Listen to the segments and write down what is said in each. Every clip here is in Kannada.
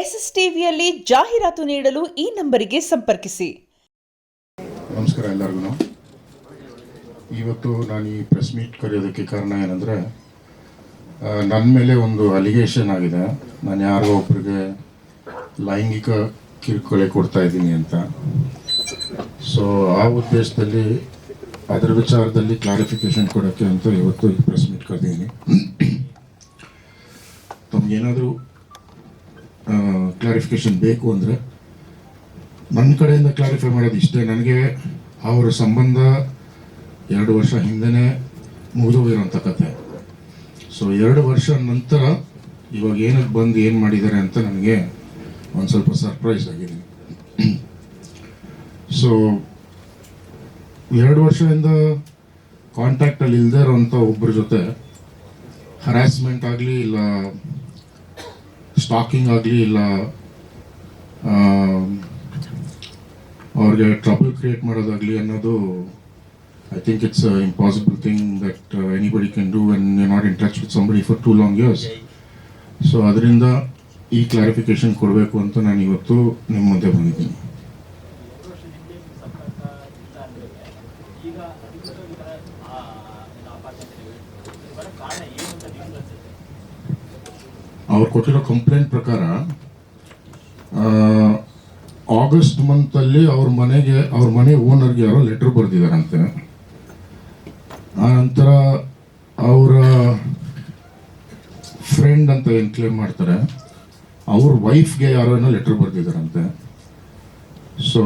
ಎಸ್ಎಸ್ ಟಿವಿಯಲ್ಲಿ ಜಾಹೀರಾತು ನೀಡಲು ಈ ನಂಬರಿಗೆ ಸಂಪರ್ಕಿಸಿ. ನಮಸ್ಕಾರ ಎಲ್ಲರಿಗೂ. ಇವತ್ತು ನಾನು ಈ ಪ್ರೆಸ್ ಮೀಟ್ ಕರೆಯೋದಕ್ಕೆ ಕಾರಣ ಏನಂದರೆ, ನನ್ನ ಮೇಲೆ ಒಂದು ಅಲಿಗೇಷನ್ ಆಗಿದೆ. ನಾನು ಯಾರೋ ಒಬ್ಬರಿಗೆ ಲೈಂಗಿಕ ಕಿರುಕುಳ ಕೊಡ್ತಾ ಇದ್ದೀನಿ ಅಂತ. ಸೊ ಆ ಉದ್ದೇಶದಲ್ಲಿ ಅದರ ವಿಚಾರದಲ್ಲಿ ಕ್ಲಾರಿಫಿಕೇಶನ್ ಕೊಡೋಕ್ಕೆ ಅಂತ ಇವತ್ತು ಈ ಪ್ರೆಸ್ ಮೀಟ್ ಕರೆದಿದ್ದೀನಿ. ತಮಗೇನಾದರೂ ಕ್ಲಾರಿಫಿಕೇಶನ್ ಬೇಕು ಅಂದರೆ ನನ್ನ ಕಡೆಯಿಂದ ಕ್ಲಾರಿಫೈ ಮಾಡೋದು ಇಷ್ಟೇ. ನನಗೆ ಅವರ ಸಂಬಂಧ 2 ವರ್ಷ ಹಿಂದೆನೇ ಮುಗಿದೋಗಿರೋಂಥ ಕತೆ. ಸೊ 2 ವರ್ಷ ನಂತರ ಇವಾಗ ಏನಕ್ಕೆ ಬಂದು ಏನು ಮಾಡಿದ್ದಾರೆ ಅಂತ ನನಗೆ ಒಂದು ಸ್ವಲ್ಪ ಸರ್ಪ್ರೈಸ್ ಆಗಿದೆ. ಸೊ 2 ವರ್ಷದಿಂದ ಕಾಂಟ್ಯಾಕ್ಟಲ್ಲಿ ಇಲ್ಲದೆ ಇರೋಂಥ ಒಬ್ಬರ ಜೊತೆ ಹರಾಸ್ಮೆಂಟ್ ಆಗಲಿ, ಇಲ್ಲ ಸ್ಟಾಕಿಂಗ್ ಆಗಲಿ, ಇಲ್ಲ ಅವ್ರಿಗೆ ಟ್ರಬಲ್ ಕ್ರಿಯೇಟ್ ಮಾಡೋದಾಗಲಿ ಅನ್ನೋದು, I think it's impossible thing that anybody can do when you not in touch with somebody for 2 long years. So ಅದರಿಂದ ಈ ಕ್ಲಾರಿಫಿಕೇಶನ್ ಕೊಡಬೇಕು ಅಂತ ನಾನು ಇವತ್ತು ನಿಮ್ಮ ಮುಂದೆ ಬಂದಿದ್ದೀನಿ. ಅವ್ರು ಕೊಟ್ಟಿರೋ ಕಂಪ್ಲೇಂಟ್ ಪ್ರಕಾರ ಆಗಸ್ಟ್ ಮಂತಲ್ಲಿ ಅವ್ರ ಮನೆ ಓನರ್ಗೆ ಯಾರೋ ಲೆಟರ್ ಬರೆದಿದ್ದಾರಂತೆ. ಆ ನಂತರ ಅವರ ಫ್ರೆಂಡ್ ಅಂತ ಏನು ಕ್ಲೇಮ್ ಮಾಡ್ತಾರೆ, ಅವ್ರ ವೈಫ್ಗೆ ಯಾರೋ ಏನೋ ಲೆಟರ್ ಬರೆದಿದ್ದಾರಂತೆ. ಸೊ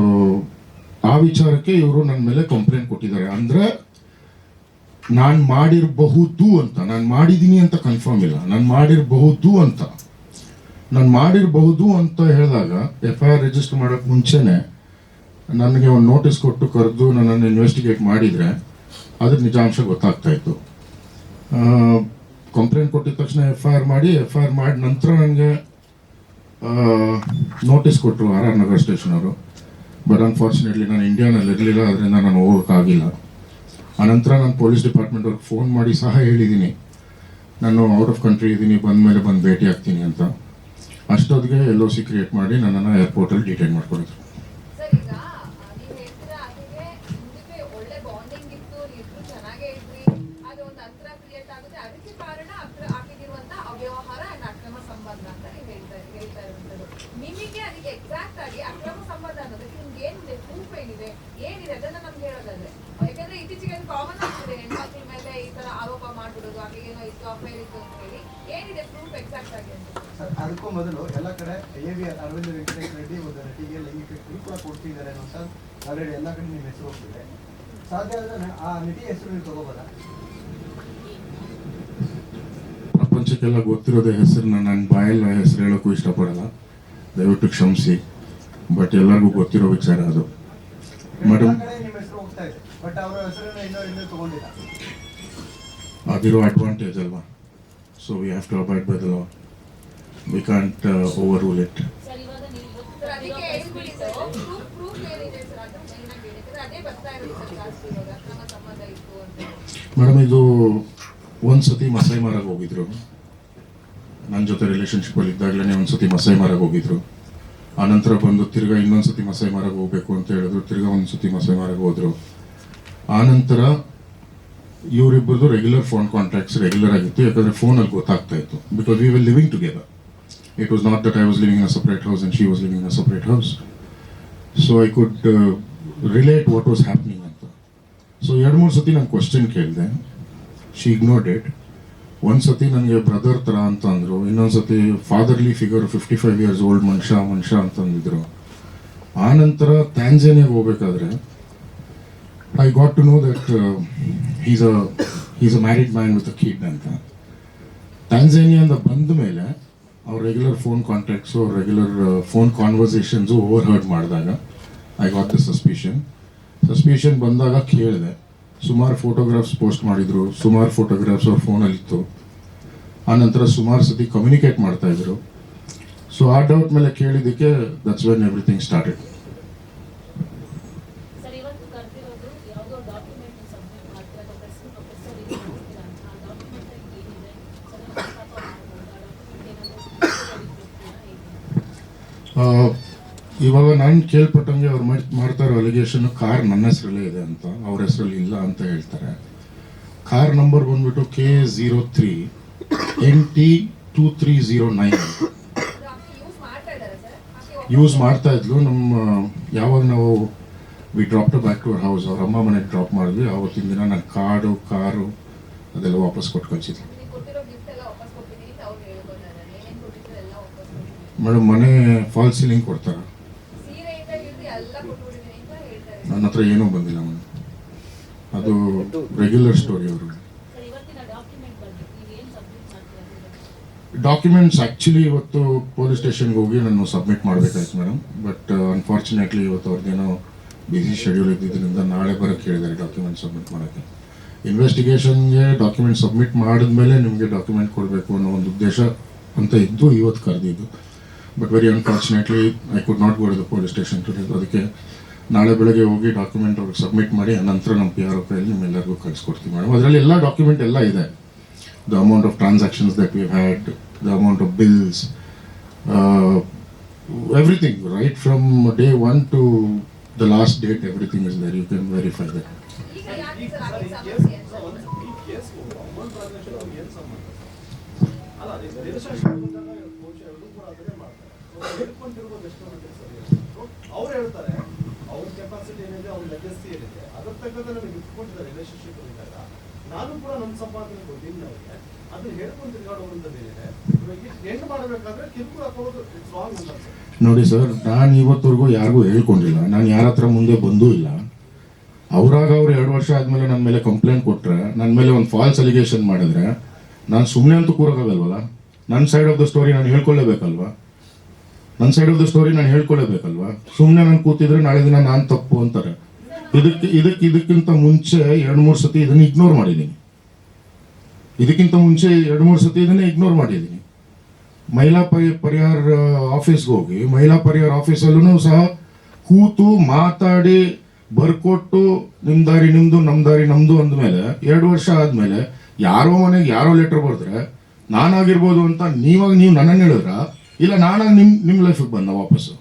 ಆ ವಿಚಾರಕ್ಕೆ ಇವರು ನನ್ನ ಮೇಲೆ ಕಂಪ್ಲೇಂಟ್ ಕೊಟ್ಟಿದ್ದಾರೆ. ಅಂದರೆ ನಾನು ಮಾಡಿರಬಹುದು ಅಂತ, ನಾನು ಮಾಡಿದ್ದೀನಿ ಅಂತ ಕನ್ಫರ್ಮ್ ಇಲ್ಲ, ನಾನು ಮಾಡಿರಬಹುದು ಅಂತ ಹೇಳಿದಾಗ FIR ರಿಜಿಸ್ಟರ್ ಮಾಡೋಕ್ಕೆ ಮುಂಚೆನೆ ನನಗೆ ಒಂದು ನೋಟಿಸ್ ಕೊಟ್ಟು ಕರೆದು ನನ್ನನ್ನು ಇನ್ವೆಸ್ಟಿಗೇಟ್ ಮಾಡಿದರೆ ಅದ್ರ ನಿಜಾಂಶ ಗೊತ್ತಾಗ್ತಾ ಇತ್ತು. ಕಂಪ್ಲೇಂಟ್ ಕೊಟ್ಟಿದ ತಕ್ಷಣ FIR ಮಾಡಿ ನಂತರ ನನಗೆ ನೋಟಿಸ್ ಕೊಟ್ಟರು RR ನಗರ್ ಸ್ಟೇಷನ್ ಅವರು. ಬಟ್ ಅನ್ಫಾರ್ಚುನೇಟ್ಲಿ ನಾನು ಇಂಡಿಯಾನಲ್ಲಿ ಇರಲಿಲ್ಲ, ಅದರಿಂದ ನಾನು ಹೋಗೋಕ್ಕಾಗಿಲ್ಲ. ಆನಂತರ ನಾನು ಪೊಲೀಸ್ ಡಿಪಾರ್ಟ್ಮೆಂಟ್ ಅವ್ರಿಗೆ ಫೋನ್ ಮಾಡಿ ಸಹ ಹೇಳಿದ್ದೀನಿ, ನಾನು ಔಟ್ ಆಫ್ ಕಂಟ್ರಿ ಇದ್ದೀನಿ, ಬಂದು ಭೇಟಿ ಆಗ್ತೀನಿ ಅಂತ. ಅಷ್ಟೊತ್ತಿಗೆ LOC ಕ್ರಿಯೇಟ್ ಮಾಡಿ ನನ್ನನ್ನು ಏರ್ಪೋರ್ಟಲ್ಲಿ ಡಿಟೈನ್ ಮಾಡ್ಕೊಂಡಿದ್ರು. ಅದಕ್ಕೂ ಮೊದಲು ಎಲ್ಲ ಕಡೆ AVR ಅರವಿಂದ ವೆಂಕಟೇಶ ರೆಡ್ಡಿ ಒಬ್ಬ ನಟಿಗೆ ಲೈಂಗಿಕ ಕಿರುಕುಳ ಕೊಡ್ತಿದ್ದಾರೆ ಅಂತ ಆಲ್ರೆಡಿ ಎಲ್ಲ ಕಡೆ ನಿಮ್ಮ ಹೆಸರು ಹೋಗ್ತಿದೆ. ಸಾಧ್ಯ ಆದರೆ ಆ ನಟಿ ಹೆಸರು ನೀವು ತಗೋಬೋದಾ? ಪ್ರಪಂಚಕ್ಕೆಲ್ಲ ಗೊತ್ತಿರೋದೇ ಹೆಸರನ್ನ ನನ್ನ ಬಾಯಲ್ಲಿ ಹೆಸರು ಹೇಳೋಕ್ಕೂ ಇಷ್ಟಪಡಲ್ಲ, ದಯವಿಟ್ಟು ಕ್ಷಮಿಸಿ. ಬಟ್ ಎಲ್ಲರಿಗೂ ಗೊತ್ತಿರೋ ವಿಚಾರ ಅದು. ಮೇಡಮ್, ನಿಮ್ಮ ಹೆಸರು ಹೋಗ್ತಾ ಇದೆ, ಬಟ್ ಅವರ ಹೆಸರನ್ನ ಇನ್ನೂ ತಗೊಂಡಿಲ್ಲ. ಅದಿರೋ ಅಡ್ವಾಂಟೇಜ್ ಅಲ್ವಾ. So we have to abide by the law. We can't overrule it. Madam, ಇದು ಒಂದ್ಸತಿ ಮಸೈ ಮಾರಾಗ ಹೋಗಿದ್ರು. ನನ್ನ ಜೊತೆ ರಿಲೇಷನ್ಶಿಪ್ಪಲ್ಲಿ ಇದ್ದಾಗಲೇ ಒಂದ್ಸತಿ ಮಸೈ ಮಾರಾಗ ಹೋಗಿದ್ರು. ಆನಂತರ ಬಂದು ತಿರ್ಗಾ ಇನ್ನೊಂದ್ಸತಿ ಮಸೈ ಮಾರಾಗ ಹೋಗ್ಬೇಕು ಅಂತ ಹೇಳಿದ್ರು. ತಿರ್ಗಾ ಒಂದ್ಸತಿ ಮಸೈ ಮಾರಾಗ ಹೋದ್ರು. ಆನಂತರ ಇವರಿಬ್ಬರದು ರೆಗ್ಯುಲರ್ ಫೋನ್ ಕಾಂಟ್ಯಾಕ್ಟ್ಸ್ ರೆಗ್ಯುಲರ್ ಆಗಿತ್ತು, ಯಾಕಂದರೆ ಫೋನಲ್ಲಿ ಗೊತ್ತಾಗ್ತಾ ಇತ್ತು. Because we will living together. It was not that I was living in a separate house and she was living in a separate house. So I could relate what was happening anta. So 2-3 ಸತಿ ನಾನು ಕ್ವಶನ್ ಕೇಳಿದೆ, she ignored it. ಒಂದು ಸತಿ ನನಗೆ ಬ್ರದರ್ ಥರ ಅಂತ ಅಂದರು, ಇನ್ನೊಂದು ಸತಿ ಫಾದರ್ಲಿ ಫಿಗರ್ 55 years old ಮನುಷ್ಯ ಅಂತ ಅಂದಿದ್ರು. ಆನಂತರ ಟ್ಯಾಂಜಾನಿಯಾಗೆ ಹೋಗ್ಬೇಕಾದ್ರೆ I got to know that he's a married man with a kid ಅಂತ. ಟ್ಯಾಂಜಾನಿಯಿಂದ ಬಂದ ಮೇಲೆ ಅವ್ರ regular phone contacts, regular phone conversations overheard ಮಾಡಿದಾಗ ಐ ಗಾಟ್ ದ ಸಸ್ಪಿಷನ್ ಬಂದಾಗ ಕೇಳಿದೆ. ಸುಮಾರು ಫೋಟೋಗ್ರಾಫ್ಸ್ ಪೋಸ್ಟ್ ಮಾಡಿದರು, ಸುಮಾರು ಫೋಟೋಗ್ರಾಫ್ಸ್ ಅವ್ರ ಫೋನಲ್ಲಿತ್ತು. ಆನಂತರ ಸುಮಾರು ಸತಿ ಕಮ್ಯುನಿಕೇಟ್ ಮಾಡ್ತಾಯಿದ್ರು. ಸೊ ಆ ಡೌಟ್ ಮೇಲೆ ಕೇಳಿದ್ದಕ್ಕೆ ದಟ್ಸ್ ವೆನ್ ಎವ್ರಿಥಿಂಗ್ ಸ್ಟಾರ್ಟೆಡ್. ಇವಾಗ ನಾನು ಕೇಳ್ಪಟ್ಟಂಗೆ ಅವ್ರು ಮಾಡ್ತಾ ಇರೋ ಅಲಿಗೇಷನ್ ಕಾರ್ ನನ್ನ ಹೆಸರಲ್ಲೇ ಇದೆ ಅಂತ, ಅವ್ರ ಹೆಸರಲ್ಲಿ ಇಲ್ಲ ಅಂತ ಹೇಳ್ತಾರೆ. ಕಾರ್ ನಂಬರ್ ಬಂದ್ಬಿಟ್ಟು K03 NT2309 ಯೂಸ್ ಮಾಡ್ತಾ ಇದ್ಲು. ನಮ್ಮ ಯಾವಾಗ ನಾವು we drop back to our house, ಅವ್ರ ಅಮ್ಮ ಮನೆಗೆ ಡ್ರಾಪ್ ಮಾಡಿದ್ವಿ, ಆವತ್ತಿನ ದಿನ ನನ್ನ ಕಾರು ಅದೆಲ್ಲ ವಾಪಸ್ ಕೊಟ್ಟು ಕಳಿಸಿದ್ವಿ. ಮೇಡಮ್ ಮನೆ ಫಾಲ್ ಸೀಲಿಂಗ್ ಕೊಡ್ತಾರೆ, ನನ್ನ ಹತ್ರ ಏನೂ ಬಂದಿಲ್ಲ ಮೇಡಮ್. ಅದು ರೆಗ್ಯುಲರ್ ಸ್ಟೋರಿ. ಅವರು ಡಾಕ್ಯುಮೆಂಟ್ಸ್ ಆ್ಯಕ್ಚುಲಿ ಇವತ್ತು ಪೊಲೀಸ್ ಸ್ಟೇಷನ್ಗೆ ಹೋಗಿ ನಾನು ಸಬ್ಮಿಟ್ ಮಾಡಬೇಕಾಯ್ತು ಮೇಡಮ್. ಬಟ್ ಅನ್ಫಾರ್ಚುನೇಟ್ಲಿ ಇವತ್ತು ಅವ್ರದ್ದೇನೋ ಬಿಸಿ ಶೆಡ್ಯೂಲ್ ಇದ್ದಿದ್ದರಿಂದ ನಾಳೆ ಬರೋಕ್ಕೆ ಹೇಳಿದ್ದಾರೆ ಡಾಕ್ಯುಮೆಂಟ್ ಸಬ್ಮಿಟ್ ಮಾಡೋಕ್ಕೆ. ಇನ್ವೆಸ್ಟಿಗೇಷನ್ಗೆ ಡಾಕ್ಯುಮೆಂಟ್ ಸಬ್ಮಿಟ್ ಮಾಡಿದ್ಮೇಲೆ ನಿಮಗೆ ಡಾಕ್ಯುಮೆಂಟ್ ಕೊಡಬೇಕು ಅನ್ನೋ ಒಂದು ಉದ್ದೇಶ ಅಂತ ಇದ್ದು ಇವತ್ತು ಕರೆದಿದ್ದು. But very unfortunately I could not go to the police station today. ಅದಕ್ಕೆ ನಾಳೆ ಬೆಳಗ್ಗೆ ಹೋಗಿ ಡಾಕ್ಯುಮೆಂಟ್ ಅವ್ರಿಗೆ ಸಬ್ಮಿಟ್ ಮಾಡಿ ನಂತರ ನಮ್ಮ PRO ಕೈಯಲ್ಲಿ ನಿಮ್ಮೆಲ್ಲರಿಗೂ ಕಳಿಸ್ಕೊಡ್ತೀವಿ ಮೇಡಮ್. ಅದರಲ್ಲಿ ಎಲ್ಲ ಡಾಕ್ಯುಮೆಂಟ್ ಎಲ್ಲ ಇದೆ. The amount of transactions that we had, the amount of bills, everything right from day one to the last date, everything is there. You can verify that. ಅವ್ರು ಹೇಳ್ತಾರೆ ಅವ್ರ ಕೆಪಾಸಿಟಿ ಏನಿದೆ, ಅವ್ರ ಲೆಗಸಿ ಏನಿದೆ, ಅದ್ರ ತಕ್ಕಂತೆ ನಮಗೆ ಇಟ್ಕೊಂಡಿದ್ದಾರೆ ರಿಲೇಶನ್ಶಿಪ್ ಇದ್ದಾಗ. ನಾನು ಕೂಡ ನನ್ನ ಸಂಪಾದನೆ ಕೊಟ್ಟಿದ್ದೀನಿ ಅವ್ರಿಗೆ, ಅದನ್ನ ಹೇಳ್ಕೊಂಡು ತಿರ್ಗಾಡೋದ್ರಿಂದ ಬೇರೆ ಹೆಣ್ಣು ಮಾಡಬೇಕಾದ್ರೆ ಕಿರುಕುಳ ಕೊಡೋದು ಇಟ್ಸ್ ರಾಂಗ್ ಅಂತ. ನೋಡಿ ಸರ್, ನಾನು ಇವತ್ತವರೆಗೂ ಯಾರಿಗೂ ಹೇಳ್ಕೊಂಡಿಲ್ಲ, ನಾನು ಯಾರ ಹತ್ರ ಮುಂದೆ ಬಂದೂ ಇಲ್ಲ. ಅವ್ರಾಗ ಅವ್ರು 2 ವರ್ಷ ಆದಮೇಲೆ ನನ್ನ ಮೇಲೆ ಕಂಪ್ಲೇಂಟ್ ಕೊಟ್ಟರೆ, ನನ್ನ ಮೇಲೆ ಒಂದು ಫಾಲ್ಸ್ ಅಲಿಗೇಷನ್ ಮಾಡಿದ್ರೆ ನಾನು ಸುಮ್ಮನೆ ಅಂತೂ ಕೂರೋಕ್ಕಾಗಲ್ವಲ್ಲ. ನನ್ನ ಸೈಡ್ ಆಫ್ ದ ಸ್ಟೋರಿ ನಾನು ಹೇಳ್ಕೊಳ್ಳೇಬೇಕಲ್ವಾ? ಸುಮ್ಮನೆ ನಾನು ಕೂತಿದ್ರೆ ನಾಳೆ ದಿನ ನಾನು ತಪ್ಪು ಅಂತಾರೆ. ಇದಕ್ಕಿಂತ ಮುಂಚೆ 2-3 ಸತಿ ಇದನ್ನು ಇಗ್ನೋರ್ ಮಾಡಿದ್ದೀನಿ. ಮಹಿಳಾ ಪರಿಹಾರ ಆಫೀಸ್ಗೆ ಹೋಗಿ ಮಹಿಳಾ ಪರಿಹಾರ ಆಫೀಸಲ್ಲೂ ಸಹ ಕೂತು ಮಾತಾಡಿ ಬರ್ಕೊಟ್ಟು ನಿಮ್ಮ ದಾರಿ ನಿಮ್ಮದು, ನಮ್ಮ ದಾರಿ ನಮ್ಮದು ಅಂದಮೇಲೆ 2 ವರ್ಷ ಆದಮೇಲೆ ಯಾರೋ ಮನೆಗೆ ಯಾರೋ ಲೆಟ್ರ್ ಬರೆದ್ರೆ ನಾನಾಗಿರ್ಬೋದು ಅಂತ ನೀವು ನನ್ನನ್ನು ಹೇಳಿದ್ರ, ಇಲ್ಲ ನಾನಾಗಿ ನಿಮ್ಮ ಲೈಫಿಗೆ ಬಂದ ವಾಪಸ್ಸು?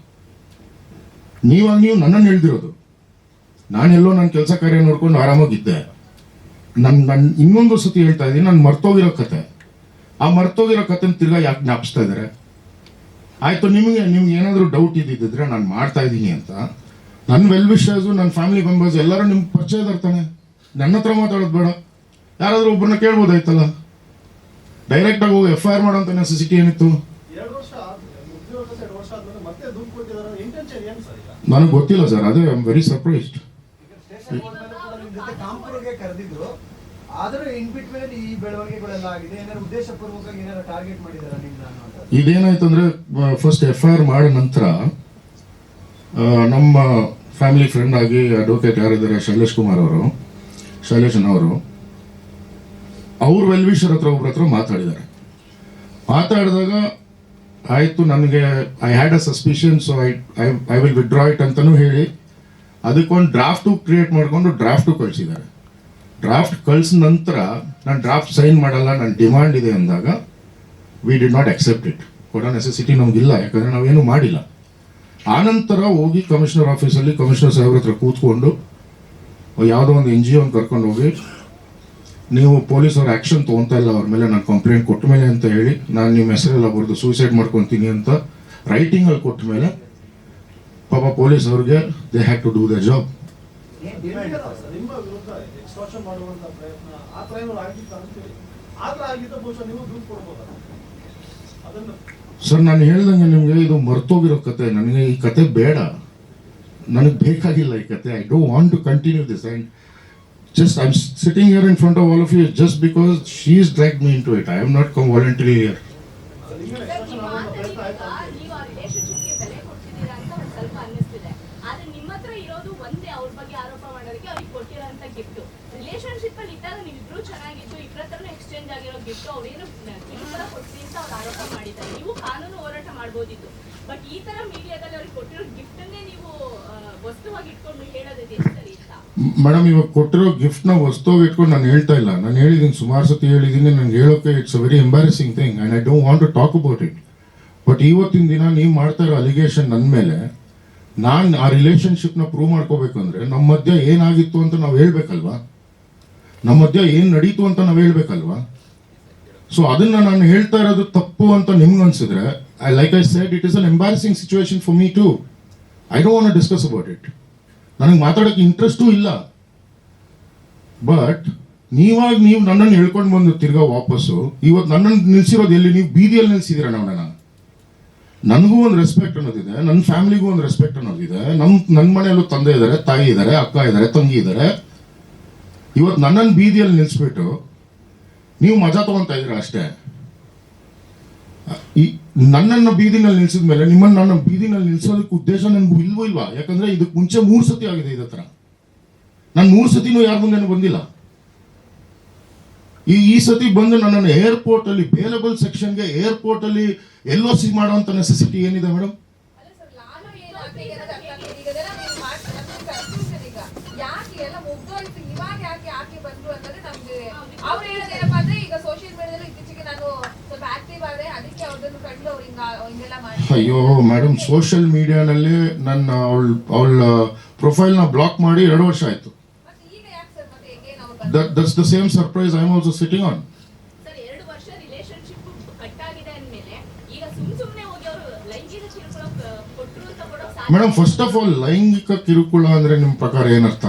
ನೀವು ನನ್ನನ್ನು ಹೇಳ್ದಿರೋದು. ನಾನೆಲ್ಲೋ ನನ್ನ ಕೆಲಸ ಕಾರ್ಯ ನೋಡ್ಕೊಂಡು ಆರಾಮಾಗಿದ್ದೆ. ನನ್ನ ಇನ್ನೊಂದು ಸತಿ ಹೇಳ್ತಾ ಇದ್ದೀನಿ, ನಾನು ಮರ್ತೋಗಿರೋ ಕತೆ. ಆ ಮರ್ತೋಗಿರೋ ಕತೆನ ತಿರ್ಗಾ ಯಾಕೆ ಜ್ಞಾಪಿಸ್ತಾ ಇದ್ದಾರೆ? ಆಯಿತು, ನಿಮ್ಗೆ ಏನಾದರೂ ಡೌಟ್ ಇದ್ದಿದ್ದರೆ ನಾನು ಮಾಡ್ತಾ ಇದ್ದೀನಿ ಅಂತ ನನ್ನ ವೆಲ್ ವಿಶರ್ಸು, ನನ್ನ ಫ್ಯಾಮಿಲಿ ಮೆಂಬರ್ಸ್ ಎಲ್ಲರೂ ನಿಮ್ಗೆ ಪರಿಚಯ ಇರ್ತಾನೆ. ನನ್ನ ಹತ್ರ ಮಾತಾಡೋದು ಬೇಡ, ಯಾರಾದರೂ ಒಬ್ಬರನ್ನ ಕೇಳ್ಬೋದಾಯ್ತಲ್ಲ. ಡೈರೆಕ್ಟಾಗಿ ಹೋಗಿ FIR ಮಾಡೋಂಥ ನೆಸೆಸಿಟಿ ಏನಿತ್ತು? ನನಗೆ ಗೊತ್ತಿಲ್ಲ ಸರ್, ಅದೇ ಐ ಆಮ್ ವೆರಿ ಸರ್ಪ್ರೈಸ್ಡ್. ಇದೇನಾಯ್ತಂದ್ರೆ ಫಸ್ಟ್ FIR ಮಾಡಿದ ನಂತರ ನಮ್ಮ ಫ್ಯಾಮಿಲಿ ಫ್ರೆಂಡ್ ಆಗಿ ಅಡ್ವೊಕೇಟ್ ಯಾರಿದ್ದಾರೆ ಶೈಲೇಶನವರು ಅವ್ರ ವೆಲ್ವಿಷರ್ ಒಬ್ಬರ ಹತ್ರ ಮಾತಾಡಿದಾಗ ಆಯಿತು, ನನಗೆ I had a suspicion, so I will withdraw it ಅಂತಲೂ ಹೇಳಿ ಅದಕ್ಕೊಂದು ಡ್ರಾಫ್ಟು ಕ್ರಿಯೇಟ್ ಮಾಡಿಕೊಂಡು ಡ್ರಾಫ್ಟು ಕಳಿಸಿದ್ದಾರೆ. ಡ್ರಾಫ್ಟ್ ಕಳಿಸಿದ ನಂತರ ನಾನು ಡ್ರಾಫ್ಟ್ ಸೈನ್ ಮಾಡಲ್ಲ, ನನ್ನ ಡಿಮಾಂಡ್ ಇದೆ ಅಂದಾಗ we did not accept it. ಕೊಡೋ ನೆಸೆಸಿಟಿ ನಮಗಿಲ್ಲ, ಯಾಕಂದರೆ ನಾವೇನು ಮಾಡಿಲ್ಲ. ಆನಂತರ ಹೋಗಿ ಕಮಿಷನರ್ ಆಫೀಸಲ್ಲಿ ಕಮಿಷನರ್ ಸಾಹೇಬ್ರ ಹತ್ರ ಕೂತ್ಕೊಂಡು ಯಾವುದೋ ಒಂದು NGO ಕರ್ಕೊಂಡು ಹೋಗಿ, ನೀವು ಪೊಲೀಸವ್ರು ಆ್ಯಕ್ಷನ್ ತೊಗೊತಾ ಇಲ್ಲ ಅವ್ರ ಮೇಲೆ, ನಾನು ಕಂಪ್ಲೇಂಟ್ ಕೊಟ್ಟ ಮೇಲೆ ಅಂತ ಹೇಳಿ ನಾನು ನಿಮ್ಮ ಹೆಸರೆಲ್ಲ ಬರೆದು ಸೂಸೈಡ್ ಮಾಡ್ಕೊತೀನಿ ಅಂತ ರೈಟಿಂಗಲ್ಲಿ ಕೊಟ್ಟ ಮೇಲೆ ಪಾಪ ಪೊಲೀಸ್ ಅವ್ರಿಗೆ they had to do the job. Sir, ನಾನು ಹೇಳ್ದಂಗೆ ನಿಮಗೆ ಇದು ಮರ್ತೋಗಿರೋ ಕತೆ. ನನಗೆ ಈ ಕತೆ ಬೇಡ, ನನಗೆ ಬೇಕಾಗಿಲ್ಲ ಈ ಕತೆ. I don't want to continue this. And just I'm sitting here in front of all of you just because she's dragged me into it. I am not come voluntarily here. But ಈ ತರ ಮೀಡಿಯಾದಲ್ಲಿ ಅವ್ರಿಗೆ ಕೊಟ್ಟಿರೋ ಗಿಫ್ಟ್ ಅನ್ನೇ ನೀವು ವಸ್ತುವಾಗಿ ಇಟ್ಕೊಂಡು ಹೇಳೋದು ಸರಿ ಇಲ್ಲ ಮೇಡಮ್. ಇವಾಗ ಕೊಟ್ಟಿರೋ ಗಿಫ್ಟ್ನ ವಸ್ತುವಾಗಿ ಇಟ್ಕೊಂಡು ನಾನು ಹೇಳ್ತಾ ಇಲ್ಲ. ನಾನು ಹೇಳಿದ್ದೀನಿ, ಸುಮಾರು ಸತಿ ಹೇಳಿದ್ದೀನಿ. ನನಗೆ ಹೇಳೋಕೆ it's a very embarrassing thing and I don't want to talk about it. But ಇವತ್ತಿನ ದಿನ ನೀವು ಮಾಡ್ತಾ ಇರೋ ಅಲಿಗೇಷನ್ ನನ್ನ ಮೇಲೆ, ನಾನು ಆ ರಿಲೇಶನ್ಶಿಪ್ನ ಪ್ರೂವ್ ಮಾಡ್ಕೋಬೇಕಂದ್ರೆ ನಮ್ಮ ಮಧ್ಯ ಏನಾಗಿತ್ತು ಅಂತ ನಾವು ಹೇಳ್ಬೇಕಲ್ವಾ, ನಮ್ಮ ಮಧ್ಯ ಏನು ನಡೀತು ಅಂತ ನಾವು ಹೇಳ್ಬೇಕಲ್ವಾ. ಸೊ ಅದನ್ನ ನಾನು ಹೇಳ್ತಾ ಇರೋದು ತಪ್ಪು ಅಂತ ನಿಮ್ಗೆ ಅನ್ಸಿದ್ರೆ, like I said, it is an embarrassing situation for me too. I don't want to discuss about it. ನನಗೆ ಮಾತಾಡೋಕ್ಕೆ ಇಂಟ್ರೆಸ್ಟೂ ಇಲ್ಲ. ಬಟ್ ನೀವು ನನ್ನನ್ನು ಹೇಳ್ಕೊಂಡು ಬಂದು ತಿರ್ಗಾ ವಾಪಸ್ಸು ಇವತ್ತು ನನ್ನನ್ನು ನಿಲ್ಸಿರೋದು ಎಲ್ಲಿ? ನೀವು ಬೀದಿಯಲ್ಲಿ ನಿಲ್ಸಿದ್ದೀರ ನನ್ನನ್ನು. ನನಗೂ ಒಂದು ರೆಸ್ಪೆಕ್ಟ್ ಅನ್ನೋದಿದೆ, ನನ್ನ ಫ್ಯಾಮಿಲಿಗೂ ಒಂದು ರೆಸ್ಪೆಕ್ಟ್ ಅನ್ನೋದಿದೆ. ನನ್ನ ಮನೆಯಲ್ಲೂ ತಂದೆ ಇದ್ದಾರೆ, ತಾಯಿ ಇದ್ದಾರೆ, ಅಕ್ಕ ಇದ್ದಾರೆ, ತಂಗಿ ಇದ್ದಾರೆ. ಇವತ್ತು ನನ್ನನ್ನು ಬೀದಿಯಲ್ಲಿ ನಿಲ್ಲಿಸ್ಬಿಟ್ಟು ನೀವು ಮಜಾ ತಗೊಂತಾ ಇದ್ದೀರಾ ಅಷ್ಟೇ. ಈ ನನ್ನನ್ನು ಬೀದಿನಲ್ಲಿ ನಿಲ್ಸಿದ ಮೇಲೆ ನನ್ನ ಬೀದಿನಲ್ಲಿ ನಿಲ್ಸೋದಕ್ಕೆ ಉದ್ದೇಶ ನನಗೂ ಇಲ್ವಾ? ಯಾಕಂದ್ರೆ ಇದಕ್ಕೆ ಮುಂಚೆ 3 ಸತಿ ಆಗಿದೆ ಇದೇ ಥರ. ನಾನು 3 ಸತಿನೂ ಯಾರ ಮುಂದೆ ಬಂದಿಲ್ಲ. ಈ ಸತಿ ಬಂದು ನನ್ನನ್ನು ಏರ್ಪೋರ್ಟ್ ಅಲ್ಲಿ ಬೇಲಬಲ್ ಸೆಕ್ಷನ್ಗೆ ಏರ್ಪೋರ್ಟ್ ಅಲ್ಲಿ LOC ಮಾಡುವಂತ ನೆಸೆಸಿಟಿ ಏನಿದೆ ಮೇಡಮ್? ಅಲ್ಲ ಸರ್, ನಾನು ಏನಾಗ್ತದೆ ಅನ್ನೋದು ಅರ್ಥ ಆಗ್ತದೆ. ಈಗ ಅದೆಲ್ಲ ನೀವು ಮಾಡ್ತಾರೆ, ನಮ್ಗೆ ಕನ್ಫ್ಯೂಷನ್. ಈಗ ಯಾಕೆ ಎಲ್ಲ ಮುಗ್ದೋಯ್ತು, ಇವಾಗ ಯಾಕೆ ಬಂದ್ರು ಅಂತಂದ್ರೆ ನಮ್ಗೆ ಅವ್ರು ಹೇಳೋದೇನಪ್ಪ ಅಂದ್ರೆ, ಈಗ ಸೋಷಿಯಲ್ ಮೀಡಿಯಾದಲ್ಲಿ ಇತ್ತೀಚೆಗೆ ನಾನು ಸ್ವಲ್ಪ ಆಕ್ಟಿವ್ ಆದ್ರೆ ಅದಕ್ಕೆ ಅವ್ರದನ್ನು ಕಂಡು ಅವ್ರು ಹಿಂಗೆಲ್ಲ ಮಾಡಿ. ಅಯ್ಯೋ ಮೇಡಮ್, ಸೋಷಿಯಲ್ ಮೀಡಿಯಾನಲ್ಲಿ ನನ್ನ ಅವಳ ಪ್ರೊಫೈಲ್ನ ಬ್ಲಾಕ್ ಮಾಡಿ 2 ವರ್ಷ ಆಯ್ತು. ಮತ್ತೆ ಈಗ ಯಾಕೆ ಸರ್ ಮತ್ತೆ again ಅವ್ರು That's the same surprise I am also sitting on. Sir 2 ವರ್ಷ ರಿಲೇಶನ್ಶಿಪ್ ಕಟ್ ಆಗಿದೆ ಅಂದ್ಮೇಲೆ ಈಗ ಸುಮ್ನೆ ಹೋಗಿ ಅವರು ಲೈಂಗಿಕ ಕಿರುಕುಳ ಕೊಟ್ಟರು ಅಂತ ಕೊಡೋ ಮೇಡಮ್, ಫಸ್ಟ್ ಆಫ್ ಆಲ್ ಲೈಂಗಿಕ ಕಿರುಕುಳ ಅಂದ್ರೆ ನಿಮ್ಮ ಪ್ರಕಾರ ಏನರ್ಥ?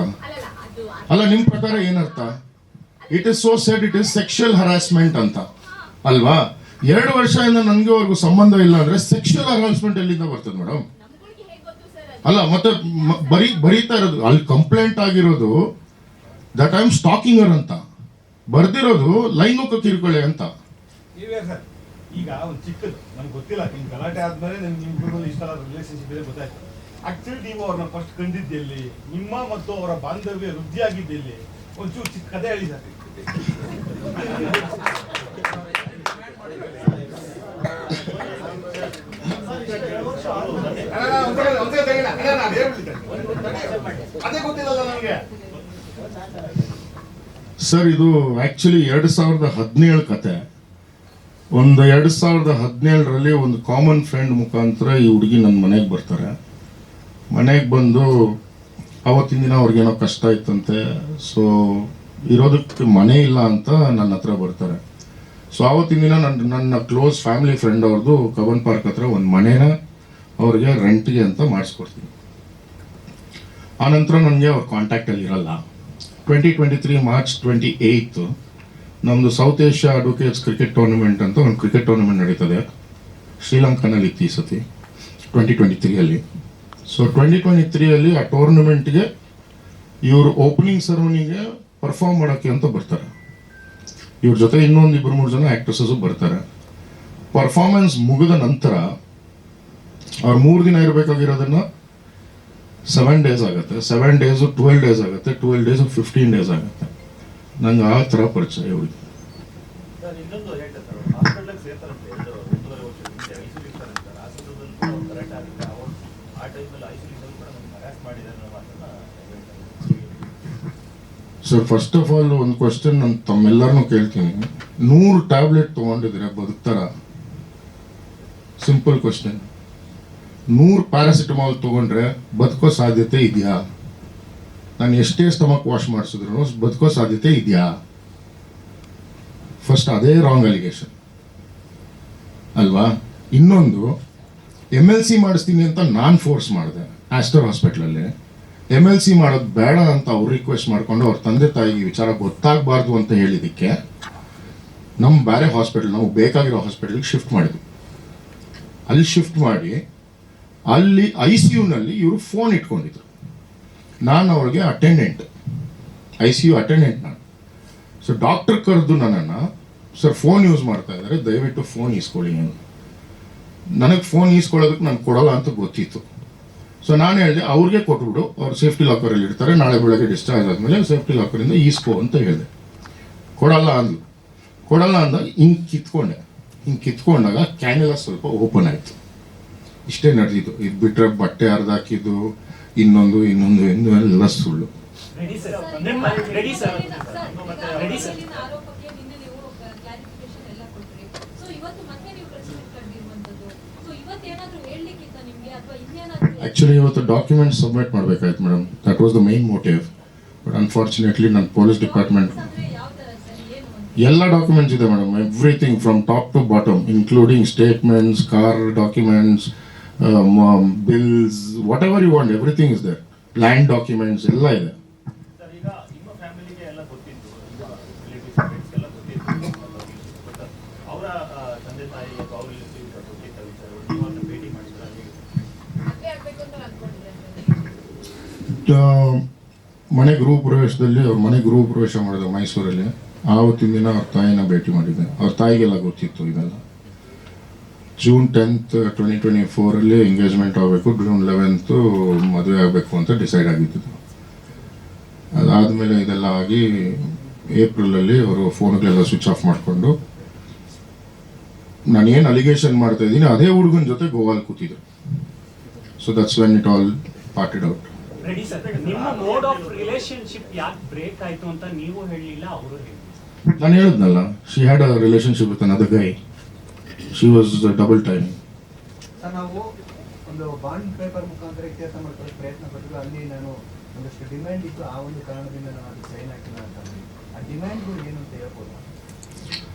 ಅಲ್ಲ, ನಿಮ್ಮ ಪ್ರಕಾರ ಏನರ್ಥ? It is so shed, it is sexual harassment ಅಂತ ಅಲ್ವಾ? 2 ವರ್ಷದಿಂದ ನನಗೆವರೆಗೂ ಸಂಬಂಧ ಇಲ್ಲ ಅಂದ್ರೆ ಸೆಕ್ಷುಯಲ್ ಹರಾಸ್ಮೆಂಟ್ ಎಲ್ಲಿಂದ ಬರ್ತದೆ ಮೇಡಮ್? ನಮ್ಗಳಿಗೆ ಹೇಗೆ ಗೊತ್ತು ಸರ್? ಅಲ್ಲ, ಮತ್ತೆ ಬರೀತಾ ಇರೋದು ಅಲ್ಲಿ ಕಂಪ್ಲೇಂಟ್ ಆಗಿರೋದು ದಟ್ ಐ ಆಮ್ ಸ್ಟಾಕಿಂಗರ್ ಅಂತ, ಬರ್ದಿರೋದು ಲೈಂಗಿಕ ಕಿರುಕುಳ ಅಂತ. ನೀವೇ ಸರ್, ಈಗ ಒಂದು ಚಿಕ್ಕದು ನಮ್ಗೆ ಗೊತ್ತಿಲ್ಲ, ನಿಮ್ ಗಲಾಟೆ ಆದ್ಮೇಲೆ ನಿಮ್ಗೆ ಇಷ್ಟ ರಿಲೇಶನ್ಶಿಪ್ ಇದೆ ಗೊತ್ತಾಯ್ತು. ಆಕ್ಚುಲಿ ನೀವು ಅವ್ರನ್ನ ಫಸ್ಟ್ ಕಂಡಿದ್ದೆಲ್ಲಿ, ನಿಮ್ಮ ಮತ್ತು ಅವರ ಬಾಂಧವ್ಯ ವೃದ್ಧಿಯಾಗಿದ್ದೆಲ್ಲಿ, ಒಂಚೂರು ಚಿಕ್ಕ ಕಥೆ ಹೇಳಿ ಸರ್. ಅದೇ ಗೊತ್ತಿಲ್ಲಲ್ಲ ನನಗೆ ಸರ್. ಇದು ಆಕ್ಚುಲಿ 2017 ಕತೆ. ಒಂದು 2017ರಲ್ಲಿ ಒಂದು ಕಾಮನ್ ಫ್ರೆಂಡ್ ಮುಖಾಂತರ ಈ ಹುಡುಗಿ ನನ್ನ ಮನೆಗೆ ಬರ್ತಾರೆ. ಮನೆಗೆ ಬಂದು ಅವತ್ತಿನ ದಿನ ಅವ್ರಿಗೇನೋ ಕಷ್ಟ ಇತ್ತಂತೆ. ಸೊ ಇರೋದಕ್ಕೆ ಮನೆ ಇಲ್ಲ ಅಂತ ನನ್ನ ಹತ್ರ ಬರ್ತಾರೆ. ಸೊ ಆವತ್ತಿನ ದಿನ ನನ್ನ ಕ್ಲೋಸ್ ಫ್ಯಾಮಿಲಿ ಫ್ರೆಂಡ್ ಅವ್ರದ್ದು ಕಬ್ಬನ್ ಪಾರ್ಕ್ ಹತ್ರ ಒಂದು ಮನೇನ ಅವ್ರಿಗೆ ರೆಂಟ್ಗೆ ಅಂತ ಮಾಡಿಸ್ಕೊಡ್ತೀನಿ. ಆನಂತರ ನನಗೆ ಅವ್ರ ಕಾಂಟ್ಯಾಕ್ಟಲ್ಲಿ ಇರಲ್ಲ. 2023 ಮಾರ್ಚ್ 28 ನಮ್ಮದು south Asia advocates cricket tournament ಅಂತ ಒಂದು ಕ್ರಿಕೆಟ್ ಟೂರ್ನಮೆಂಟ್ ನಡೀತದೆ ಶ್ರೀಲಂಕಾನಲ್ಲಿ ಇತ್ತು ಈ ಸತಿ 2023ಅಲ್ಲಿ. ಸೊ 2023ಅಲ್ಲಿ ಆ ಟೂರ್ನಮೆಂಟ್ಗೆ ಇವರು ಓಪನಿಂಗ್ ಸೆರೆಮನಿಗೆ ಪರ್ಫಾರ್ಮ್ ಮಾಡೋಕ್ಕೆ ಅಂತ ಬರ್ತಾರೆ. ಇವ್ರ ಜೊತೆ ಇನ್ನೊಂದು 2-3 ಜನ ಆ್ಯಕ್ಟ್ರೆಸಸ್ಸು ಬರ್ತಾರೆ. ಪರ್ಫಾರ್ಮೆನ್ಸ್ ಮುಗಿದ ನಂತರ ಅವ್ರು 3 ದಿನ ಇರಬೇಕಾಗಿರೋದನ್ನ 7 ಡೇಸ್ ಆಗುತ್ತೆ, 7 ಡೇಸು 12 ಡೇಸ್ ಆಗುತ್ತೆ, 12 ಡೇಸು 15 ಡೇಸ್ ಆಗುತ್ತೆ. ನಂಗೆ ಆ ಥರ ಪರಿಚಯ ಇವಳಿಗೆ. ಸರ್ ಇನ್ನೊಂದು ಹೇಳ್ತಾರೆ ಸರ್, ಹಾಸ್ಪಿಟಲ್ಗೆ ಸೇರ್ತಾರಂತೆ 1.5 ವರ್ಷದ ಐಸಿಯು ಇರ್ತಾರಂತೆ. ಹಾಸ್ಪಿಟಲ್ ಕರೆಕ್ಟ್ ಆಗಿದೆ, ಅವ್ರು ಆ ಟೈಮಲ್ಲಿ ಐಸಿಯುದಲ್ಲಿ ಕೂಡ ನಮ್ಗೆ ಹರಾಸ್ ಮಾಡಿದ್ದಾರೆ ಅನ್ನೋ ಮಾತನ್ನ ಹೇಳ್ತಾರೆ. ಸರ್, ಫಸ್ಟ್ ಆಫ್ ಆಲ್ ಒಂದು ಕ್ವಶನ್ ನಾನು ತಮ್ಮೆಲ್ಲರನ್ನೂ ಕೇಳ್ತೀನಿ. 100 ಟ್ಯಾಬ್ಲೆಟ್ ತೊಗೊಂಡಿದ್ರೆ ಬದುಕ್ತಾರ? Simple question. 100 ಪ್ಯಾರಾಸಿಟಮಾಲ್ ತೊಗೊಂಡ್ರೆ ಬದುಕೋ ಸಾಧ್ಯತೆ ಇದೆಯಾ? ನಾನು ಎಷ್ಟೇ ಸ್ಟಮಕ್ ವಾಶ್ ಮಾಡಿಸಿದ್ರು ಬದುಕೋ ಸಾಧ್ಯತೆ ಇದೆಯಾ? ಫಸ್ಟ್ ಅದೇ ರಾಂಗ್ ಅಲಿಗೇಷನ್ ಅಲ್ವಾ? ಇನ್ನೊಂದು, MLC ಮಾಡಿಸ್ತೀನಿ ಅಂತ ನಾನು ಫೋರ್ಸ್ ಮಾಡಿದೆ ಆಸ್ಟರ್ ಹಾಸ್ಪಿಟ್ಲಲ್ಲಿ. MLC ಮಾಡೋದು ಬೇಡ ಅಂತ ಅವ್ರು ರಿಕ್ವೆಸ್ಟ್ ಮಾಡಿಕೊಂಡು ಅವ್ರ ತಂದೆ ತಾಯಿಗೆ ವಿಚಾರ ಗೊತ್ತಾಗಬಾರ್ದು ಅಂತ ಹೇಳಿದ್ದಕ್ಕೆ ನಮ್ಮ ಬೇರೆ ಹಾಸ್ಪಿಟಲ್, ನಾವು ಬೇಕಾಗಿರೋ ಹಾಸ್ಪಿಟಲ್ಗೆ ಶಿಫ್ಟ್ ಮಾಡಿದ್ವಿ. ಅಲ್ಲಿ ಶಿಫ್ಟ್ ಮಾಡಿ ಅಲ್ಲಿ ICUನಲ್ಲಿ ಇವರು ಫೋನ್ ಇಟ್ಕೊಂಡಿದ್ರು. ನಾನು ಅವ್ರಿಗೆ ಅಟೆಂಡೆಂಟ್, ICU ಅಟೆಂಡೆಂಟ್ ನಾನು. ಸೊ ಡಾಕ್ಟರ್ ಕರೆದು ನನ್ನನ್ನು, ಸರ್ ಫೋನ್ ಯೂಸ್ ಮಾಡ್ತಾ ಇದ್ದಾರೆ, ದಯವಿಟ್ಟು ಫೋನ್ ಈಸ್ಕೊಳ್ಳಿ ಅಂತ. ನನಗೆ ಫೋನ್ ಈಸ್ಕೊಳ್ಳೋದಕ್ಕೆ ನಾನು ಕೊಡೋಲ್ಲ ಅಂತ ಗೊತ್ತಿತ್ತು. ಸೊ ನಾನು ಹೇಳಿದೆ ಅವ್ರಿಗೆ ಕೊಟ್ಬಿಡು, ಅವ್ರು ಸೇಫ್ಟಿ ಲಾಕರಲ್ಲಿ ಇಡ್ತಾರೆ, ನಾಳೆ ಬೆಳಗ್ಗೆ ಡಿಸ್ಚಾರ್ಜ್ ಆದಮೇಲೆ ಸೇಫ್ಟಿ ಲಾಕರಿಂದ ಈಸ್ಕೋ ಅಂತ ಹೇಳಿದೆ. ಕೊಡಲ್ಲ ಅಂದಾಗ ಹಿಂಗೆ ಕಿತ್ಕೊಂಡಾಗ ಕ್ಯಾನೆಲ್ಲ ಸ್ವಲ್ಪ ಓಪನ್ ಆಯಿತು. ಇಷ್ಟೇ ನಡೆದಿದ್ದು. ಇದು ಬಿಟ್ಟರೆ ಬಟ್ಟೆ ಹರಿದಾಕಿದ್ದು ಇನ್ನೊಂದು ಎಲ್ಲ ಸುಳ್ಳು. ಆರೋಪಕ್ಕೆ ನಿನ್ನೆ ನೀವು ಕ್ಲಾರಿಫಿಕೇಶನ್ ಎಲ್ಲ ಕೊಟ್ರಿ. ಸೊ ಇವತ್ತು ಮತ್ತೆ ನೀವು ಪ್ರೆಸ್ ಮೀಟ್ ಕರೆದಿರುವಂತದ್ದು. ಸೊ ಅಥವಾ ಇನ್ನೇನಾದ್ರೂ ಆ್ಯಕ್ಚುಲಿ ಇವತ್ತು ಡಾಕ್ಯುಮೆಂಟ್ಸ್ ಸಬ್ಮಿಟ್ ಮಾಡಬೇಕಾಯ್ತು madam, that was the main motive. But unfortunately ನನ್ನ ಪೊಲೀಸ್ ಡಿಪಾರ್ಟ್ಮೆಂಟ್ ಅಂದ್ರೆ ಯಾವ ತರ ಸರ್, ಏನು ಅಂತ? ಎಲ್ಲ ಡಾಕ್ಯುಮೆಂಟ್ಸ್ ಇದೆ madam, everything from top to bottom, including statements, car documents, bills, whatever you want, everything is there. Land documents ಎಲ್ಲ ಇದೆ. ಸರ್, ಈಗ ನಿಮ್ಮ ಫ್ಯಾಮಿಲಿಗೆ ಎಲ್ಲ ಗೊತ್ತಿತ್ತು, ಈಗ ರಿಲೇಟಿವ್ಸ್ ಫ್ರೆಂಡ್ಸ್ ಎಲ್ಲ ಗೊತ್ತಿತ್ತು, ಬಟ್ ಅವರ ತಂದೆ ತಾಯಿ ಅಥವಾ ಅವ್ರ ರಿಲೇಟಿವ್ಸ್ ಗೊತ್ತಿತ್ತು ವಿಚಾರ, ನೀವು ಅದನ್ನ ಭೇಟಿ ಮಾಡಿದ್ರೆ ಮದ್ವೆ ಆಗ್ಬೇಕು ಅಂತ ಅನ್ಕೊಂಡಿದ್ದೆ ಮನೆ ಗೃಹ ಪ್ರವೇಶದಲ್ಲಿ ಅವ್ರ ಮನೆ ಗೃಹ ಪ್ರವೇಶ ಮಾಡಿದೆ ಮೈಸೂರಲ್ಲಿ. ಆವತ್ತಿನ ದಿನ ಅವ್ರ ತಾಯಿನ ಭೇಟಿ ಮಾಡಿದ್ದೆ. ಅವ್ರ ತಾಯಿಗೆಲ್ಲ ಗೊತ್ತಿತ್ತು ಇದೆಲ್ಲ. ಜೂನ್ 10th 2024 ಎಂಗೇಜ್ಮೆಂಟ್ ಆಗಬೇಕು, ಜೂನ್ 11th ಮದುವೆ ಆಗಬೇಕು ಅಂತ ಡಿಸೈಡ್ ಆಗಿದ್ದು. ಅದಾದಮೇಲೆ ಇದೆಲ್ಲ ಆಗಿ ಏಪ್ರಿಲಲ್ಲಿ ಅವರು ಫೋನ್ಗಳೆಲ್ಲ ಸ್ವಿಚ್ ಆಫ್ ಮಾಡಿಕೊಂಡು ನಾನು ಏನು ಅಲಿಗೇಷನ್ ಮಾಡ್ತಾ ಇದ್ದೀನಿ ಅದೇ ಹುಡುಗನ ಜೊತೆ ಗೋವಾಲ್ ಕೂತಿದ್ರು. So that's when it all parted out. Ready sir, ನಿಮ್ಮ ಮೋಡ್ ಆಫ್ ರಿಲೇಶನ್ಶಿಪ್ ಯಾಕೆ ಬ್ರೇಕ್ ಆಯ್ತು ಅಂತ ನೀವು ಹೇಳಿಲ್ಲ, ಅವರು ಹೇಳಿ. ನಾನು ಹೇಳಿದ್ನಲ್ಲ, she had a relationship with another guy. She was double time. Sir, ನಾವು ಒಂದು ಬಾಂಡ್ ಪೇಪರ್ ಮುಖಾಂತರ ಇತ್ಯರ್ಥ ಮಾಡ್ಕೊಳ್ಳೋಕೆ ಪ್ರಯತ್ನ ಪಟ್ಟಿದ್ದು. ಅಲ್ಲಿ ನಾನು ಒಂದಷ್ಟು ಡಿಮ್ಯಾಂಡ್ ಇತ್ತು, ಆ ಒಂದು ಕಾರಣದಿಂದ ನಾನು ಅದು ಸೈನ್ ಹಾಕಿಲ್ಲ ಅಂತ ಅಂದ್ವಿ. ಆ ಡಿಮ್ಯಾಂಡ್ಗಳು ಏನು ಅಂತ ಹೇಳ್ಬೋದು?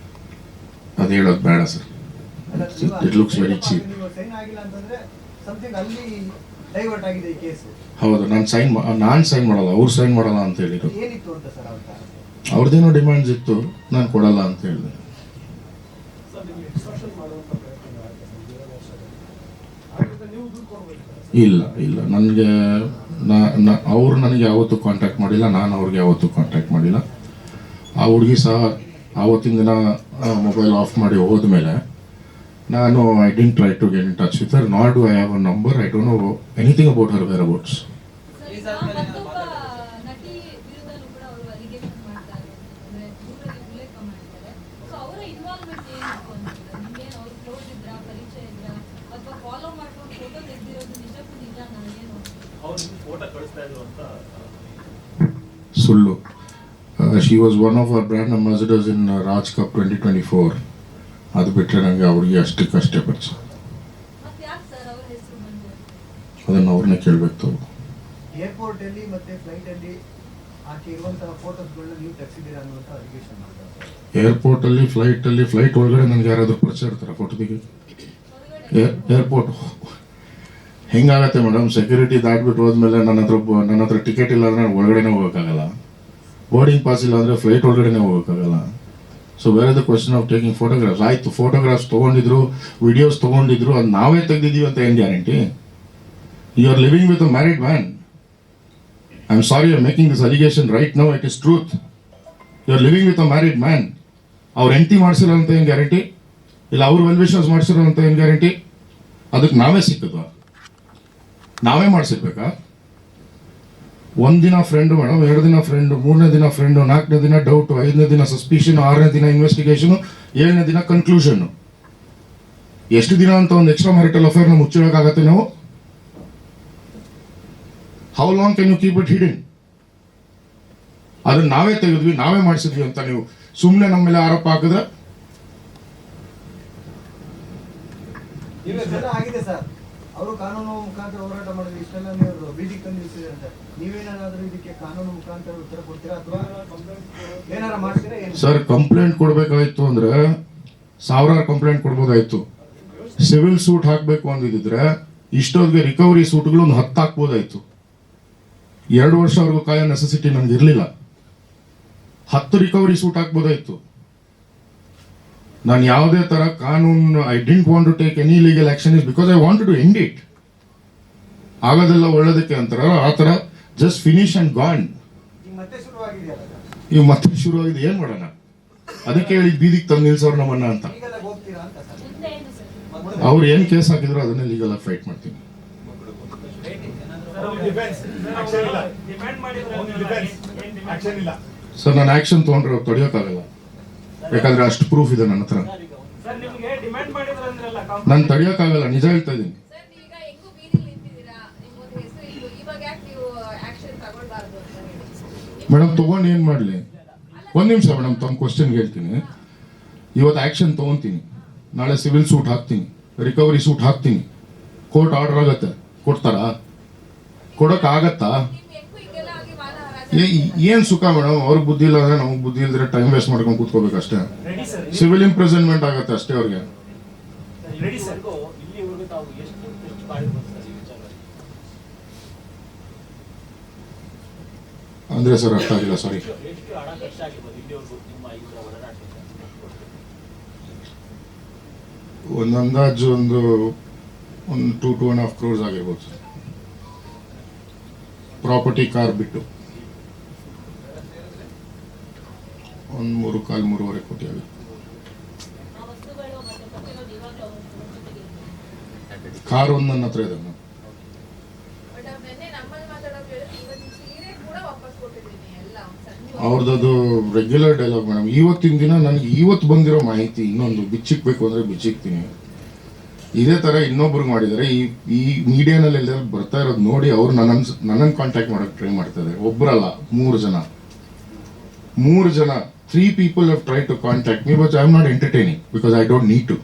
ಅದು ಹೇಳೋದು ಬೇಡ ಸರ್. ಅಲ್ಲ, It looks very cheap. ನೀವು ಸೈನ್ ಆಗಿಲ್ಲ ಅಂತಂದ್ರೆ ಸಮಥಿಂಗ್ ಅಲ್ಲಿ ಡೈವರ್ಟ್ ಆಗಿದೆ ಈ ಕೇಸು. ಹೌದು, ನಾನು ಸೈನ್ ಮಾಡಲ್ಲ, ಅವ್ರು ಸೈನ್ ಮಾಡಲ್ಲ ಅಂತ ಹೇಳಿದ್ರು. ಏನಿತ್ತು ಅಂತ ಸರ್ ಅವ್ರ ಕಾರಣ? ಅವ್ರದ್ದೇನೋ ಡಿಮ್ಯಾಂಡ್ಸ್ ಇತ್ತು, ನಾನು ಕೊಡಲ್ಲ ಅಂತ ಹೇಳಿದೆ. ಸರ್, ನಿಮ್ಗೆ ಎಕ್ಸ್ಟ್ರಾಕ್ಷನ್ ಮಾಡುವಂತ ಪ್ರಯತ್ನ ಆಗುತ್ತೆ ಸರ್ 2 ವರ್ಷದಲ್ಲಿ. ಆದ್ರಿಂದ ನೀವು ದುಡ್ಡು ಕೊಡ್ಬೇಕು. ಇಲ್ಲ ನನಗೆ ಅವ್ರು ನನಗೆ ಯಾವತ್ತೂ ಕಾಂಟ್ಯಾಕ್ಟ್ ಮಾಡಿಲ್ಲ, ನಾನು ಅವ್ರಿಗೆ ಯಾವತ್ತೂ ಕಾಂಟ್ಯಾಕ್ಟ್ ಮಾಡಿಲ್ಲ. ಆ ಹುಡುಗಿ ಸಹ ಆವತ್ತಿನ ದಿನ ಮೊಬೈಲ್ ಆಫ್ ಮಾಡಿ ಹೋದ್ಮೇಲೆ ನಾನು I didn't try to get in touch with her, not do I have a number, I don't know anything about her whereabouts. Sir, ಈಗ ಮತ್ತೊಬ್ಬ ನಟಿ ವಿರುದ್ಧನೂ ಕೂಡ ಅವರು ಅಲಿಗೇಷನ್ ಮಾಡ್ತಾರೆ, ಅಂದ್ರೆ ದೂರದಲ್ಲಿ ಉಲ್ಲೇಖ ಮಾಡ್ತಾರೆ. ಸೊ ಅವರ ಇನ್ವಾಲ್ವ್ಮೆಂಟ್ ಏನಿತ್ತು ಅಂತೀರಾ? ನಿಮ್ಗೇನು ಅವ್ರು ಕ್ಲೋಸ್ ಇದ್ರಾ, ಪರಿಚಯ ಇದ್ರಾ, ಅಥವಾ ಫಾಲೋ ಮಾಡ್ಕೊಂಡು ಫೋಟೋ ತೆಗೆದಿರೋದು ನಿಜಕ್ಕೂ ನಿಜ ನನಗೇನು? ಅವ್ರು ನಿಮ್ಗೆ ಫೋಟೋ ಕಳಿಸ್ತಾ ಇದ್ರು ಅಂತ ಸುಳ್ಳು. She was one of our brand ambassadors in Raj cup 2024. ಅದು ಬಿಟ್ಟರೆ ನನಗೆ ಅವ್ರಿಗೆ ಅಷ್ಟೇ ಪರಿಚಯ. ಮತ್ತೆ ಯಾಕೆ ಸರ್ ಅವ್ರ ಹೆಸರು ಬಂತು? ಅದನ್ನು ಅವ್ರನ್ನೇ ಕೇಳಬೇಕು. ಏರ್ಪೋರ್ಟ್ ಅಲ್ಲಿ ಮತ್ತೆ ಫ್ಲೈಟ್ ಅಲ್ಲಿ ಆಕೆ ಇರುವಂತಹ ಫೋಟೋಸ್ಗಳನ್ನ ನೀವು ತೆಗೆಸಿದ್ದೀರಾ ಅನ್ನುವಂಥ ಅಲಿಗೇಷನ್ ಮಾಡ್ತಾರೆ. ಏರ್ಪೋರ್ಟಲ್ಲಿ ಫ್ಲೈಟ್ ಒಳಗಡೆ ನನಗೆ ಯಾರಾದರೂ ಪರಿಚಯ ಇರ್ತಾರೆ ಫೋಟೋ ತೆಗಿ? ಏರ್ಪೋರ್ಟ್ ಹೆಂಗಾಗತ್ತೆ ಮೇಡಮ್? ಸೆಕ್ಯೂರಿಟಿ ದಾಟ್ಬಿಟ್ಟು ಹೋದ್ಮೇಲೆ ನನ್ನ ಹತ್ರ ಟಿಕೆಟ್ ಇಲ್ಲ ಅಂದರೆ ಒಳಗಡೆನೇ ಹೋಗೋಕ್ಕಾಗಲ್ಲ, ಬೋರ್ಡಿಂಗ್ ಪಾಸ್ ಇಲ್ಲ ಅಂದರೆ ಫ್ಲೈಟ್ ಒಳಗಡೆನೇ ಹೋಗೋಕ್ಕಾಗಲ್ಲ. So where the question of taking photographs? ಆಯಿತು, ಫೋಟೋಗ್ರಾಫ್ಸ್ ತೊಗೊಂಡಿದ್ರು, ವಿಡಿಯೋಸ್ ತೊಗೊಂಡಿದ್ರು, ಅದು ನಾವೇ ತೆಗೆದಿದ್ದೀವಿ ಅಂತ ಏನು guarantee? You are living with a married man. I am sorry, you are making this allegation right now, it is truth. You are living with a married man. ಅವ್ರು ಎಂಟಿ ಮಾಡಿಸಿರೋ ಅಂತ ಏನು ಗ್ಯಾರಂಟಿ? ಇಲ್ಲ ಅವ್ರು ವೆಲ್ ವಿಶರ್ಸ್ ಮಾಡಿಸಿರೋ ಅಂತ ಏನು ಗ್ಯಾರಂಟಿ? ಅದಕ್ಕೆ ನಾವೇ ಸಿಕ್ಕದ್ವಾ? ನಾವೇ ಮಾಡಿಸಿರ್ಬೇಕಾ? ಒಂದಿನ ಫ್ರೆಂಡು ಮೇಡಮ್, 2 ದಿನ ಫ್ರೆಂಡು, 3ನೇ ದಿನ ಫ್ರೆಂಡು, 4ನೇ ದಿನ ಡೌಟು, 5ನೇ ದಿನ ಸಸ್ಪಿಷನ್, 6ನೇ ದಿನ ಇನ್ವೆಸ್ಟಿಗೇಷನು, 7ನೇ ದಿನ ಕನ್ಕ್ಲೂಷನ್ನು. ಎಷ್ಟು ದಿನ ಅಂತ ಒಂದು ಎಕ್ಸ್ಟ್ರಾ ಮ್ಯಾರಿಟಲ್ ಅಫೇರ್ನ ಮುಚ್ಚಿಡೋಕ್ಕಾಗತ್ತೆ ನಾವು? How long can you keep it hidden? ಅದನ್ನ ನಾವೇ ತೆಗೆದ್ವಿ, ನಾವೇ ಮಾಡಿಸಿದ್ವಿ ಅಂತ ನೀವು ಸುಮ್ಮನೆ ನಮ್ಮ ಮೇಲೆ ಆರೋಪ ಹಾಕಿದ್ರೆ? ಇಷ್ಟೆಲ್ಲ ಆಗಿದೆ ಸರ್, ಅವರು ಕಾನೂನು ಮುಖಾಂತರ ಹೋರಾಟ ಮಾಡಿದ್ರೆ ಇಷ್ಟೆಲ್ಲ ನೀವು ಬೀದಿಗೆ ತಂದಿದ್ದೀರಿ ಅಂತ ನೀವೇನಾದ್ರೂ ಇದಕ್ಕೆ ಕಾನೂನು ಮುಖಾಂತರ ಉತ್ತರ ಕೊಡ್ತೀರಾ ಅಥವಾ ಏನಾರ ಮಾಡ್ತೀರಾ? ಏನು ಸರ್, ಕಂಪ್ಲೇಂಟ್ ಕೊಡಬೇಕಾಯ್ತು ಅಂದ್ರೆ ಸಾವಿರಾರು ಕಂಪ್ಲೇಂಟ್ ಕೊಡ್ಬೋದಾಯ್ತು. ಸಿವಿಲ್ ಸೂಟ್ ಹಾಕಬೇಕು ಅಂದಿದ್ರೆ ಇಷ್ಟೊತ್ತಿಗೆ ರಿಕವರಿ ಸೂಟ್ಗಳು ಒಂದು 10 ಹಾಕ್ಬೋದಾಯ್ತು. 2 ವರ್ಷವರೆಗೂ ಕಾಯೋ ನೆಸೆಸಿಟಿ ನನಗೆ ಇರಲಿಲ್ಲ. 10 ರಿಕವರಿ ಸೂಟ್ ಹಾಕ್ಬೋದಾಯ್ತು. ನಾನು ಯಾವುದೇ ತರ ಕಾನೂನು, I didn't want to take any legal action is because I want to end it. ಆಗೋದೆಲ್ಲ ಒಳ್ಳೇದಕ್ಕೆ ಅಂತಾರ, ಆ ಥರ ಜಸ್ಟ್ ಫಿನಿಶ್ ಅಂಡ್ ಗಾನ್. ಈಗ ಮತ್ತೆ ಶುರುವಾಗಿದೆಯಲ್ಲ ಸರ್, ಈಗ ಮತ್ತೆ ಶುರುವಾಗಿದೆ, ಏನು ಮಾಡೋಣ? ಅದಕ್ಕೆ ಹೇಳಿ ಬೀದಿಗೆ ತಂದು ನಿಲ್ಸೋರು ನಮ್ಮನ್ನ ಅಂತ. ಈಗೆಲ್ಲ ಹೋಗ್ತೀರಾ ಅಂತ ಸರ್? ಮುಂದೆ ಏನು ಸರ್? ಅವ್ರು ಏನು ಕೇಸ್ ಹಾಕಿದ್ರು ಅದನ್ನೇ ಲೀಗಲ್ ಆಗಿ ಫೈಟ್ ಮಾಡ್ತೀನಿ. ಡಿಮ್ಯಾಂಡ್ ಆಕ್ಷನ್ ಇಲ್ಲ. ಸರ್, ನಾನು ಆಕ್ಷನ್ ತೊಗೊಂಡ್ರೆ ಅವ್ರು ತಡೆಯೋಕ್ಕಾಗಲ್ಲ, ಯಾಕಂದ್ರೆ ಅಷ್ಟು ಪ್ರೂಫ್ ಇದೆ ನನ್ನ ಹತ್ರ. ಸರ್, ನಿಮ್ಗೆ ಡಿಮ್ಯಾಂಡ್ ಮಾಡಿದ್ರಂದ್ರಲ್ಲ, ನಾನು ತಡೆಯೋಕ್ಕಾಗಲ್ಲ, ನಿಜ ಹೇಳ್ತಾ ಇದ್ದೀನಿ. ಸರ್, ನೀವೀಗ ಹೆಂಗೂ ಬೀದಿಲಿ ನಿಂತಿದ್ದೀರಾ, ನಿಮ್ಮೊಂದು ಹೆಸರು ಇತ್ತು, ಇವಾಗ ಯಾಕೆ ನೀವು ಆಕ್ಷನ್ ತಗೊಳ್ಬಾರ್ದು ಅಂತ ಹೇಳಿ? ಮೇಡಮ್, ತೊಗೊಂಡು ಏನು ಮಾಡಲಿ? ಒಂದು ನಿಮಿಷ ಮೇಡಮ್, ತಮ್ಮ ಕ್ವಶನ್ಗೆ ಹೇಳ್ತೀನಿ. ಇವತ್ತು ಆಕ್ಷನ್ ತೊಗೊತೀನಿ, ನಾಳೆ ಸಿವಿಲ್ ಸೂಟ್ ಹಾಕ್ತೀನಿ, ರಿಕವರಿ ಸೂಟ್ ಹಾಕ್ತೀನಿ, ಕೋರ್ಟ್ ಆರ್ಡರ್ ಆಗತ್ತೆ, ಕೊಡ್ತಾರಾ? ಕೊಡೋಕ್ಕಾಗತ್ತಾ? ನಿಮ್ ಹೆಂಗೂ ಹಿಂಗೆಲ್ಲ ಆಗಿ ಮಾನ ಹರಾಜು ಏನು ಸುಖ ಮೇಡಮ್? ಅವ್ರಿಗೆ ಬುದ್ಧಿ ಇಲ್ಲ ಅಂದರೆ ನಮಗೆ ಬುದ್ಧಿ ಇಲ್ದಿರ ಟೈಮ್ ವೇಸ್ಟ್ ಮಾಡ್ಕೊಂಡು ಕೂತ್ಕೋಬೇಕು ಅಷ್ಟೇ. ರೆಡಿ ಸರ್, ಸಿವಿಲ್ ಇಂಪ್ರಿಸನ್ಮೆಂಟ್ ಆಗುತ್ತೆ ಅಷ್ಟೇ ಅವ್ರಿಗೆ. Ready sir. ಇಲ್ಲಿವರೆಗೂ ತಾವು ಎಷ್ಟು ಮಾಡಿರ್ಬೋದು ಸರ್ ಈ ವಿಚಾರದಲ್ಲಿ? ಅಂದರೆ ಸರ್ ಅರ್ಥ ಆಗಿಲ್ಲ, ಸಾರಿ. ಎಷ್ಟು ಹಣ ಖರ್ಚಾಗಿರ್ಬೋದು ಇಲ್ಲಿವರೆಗೂ ನಿಮ್ಮ ಇವರ ಒಡನಾಟಕ್ಕೆ? ಒಂದು ಅಂದಾಜು ಒಂದು 2.5 crores ಆಗಿರ್ಬೋದು ಸರ್, ಪ್ರಾಪರ್ಟಿ ಕಾರ್ ಬಿಟ್ಟು. 3.25 ಕೋಟಿ ಆಗುತ್ತೆ. ಕಾರ್ ಒಂದು ನನ್ನ ಹತ್ರ ಇದೆ. ಬಟ್ ಅವ್ರು ನೆನ್ನೆ ನಮ್ಮಲ್ಲಿ ಮಾತಾಡೋದು ಹೇಳಿದ್ರು, ಇವತ್ತು ಸೀರೆ ಕೂಡ ವಾಪಸ್ ಕೊಟ್ಟಿದ್ದೀನಿ ಎಲ್ಲ ಸಣ್ಣ ಅವ್ರದ್ದು ರೆಗ್ಯುಲರ್ ಡೈಲಾಗ್ ಮೇಡಮ್. ಇವತ್ತಿನ ದಿನ ನನಗೆ ಇವತ್ತು ಬಂದಿರೋ ಮಾಹಿತಿ ಇನ್ನೊಂದು ಬಿಚ್ಚಿಕ್ಬೇಕು ಅಂದರೆ ಬಿಚ್ಚಿಕ್ತೀನಿ. ಇದೇ ಥರ ಇನ್ನೊಬ್ರಿಗೆ ಮಾಡಿದ್ದಾರೆ. ಈ ಮೀಡಿಯಾನಲ್ಲಿ ಎಲ್ಲ ಬರ್ತಾ ಇರೋದು ನೋಡಿ ಅವ್ರು ನನ್ನನ್ನು ಕಾಂಟ್ಯಾಕ್ಟ್ ಮಾಡೋಕ್ಕೆ ಟ್ರೈ ಮಾಡ್ತಾರೆ. ಒಬ್ಬರಲ್ಲ, 3 ಜನ. 3 people have tried to contact me, but I am not entertaining because I don't need to.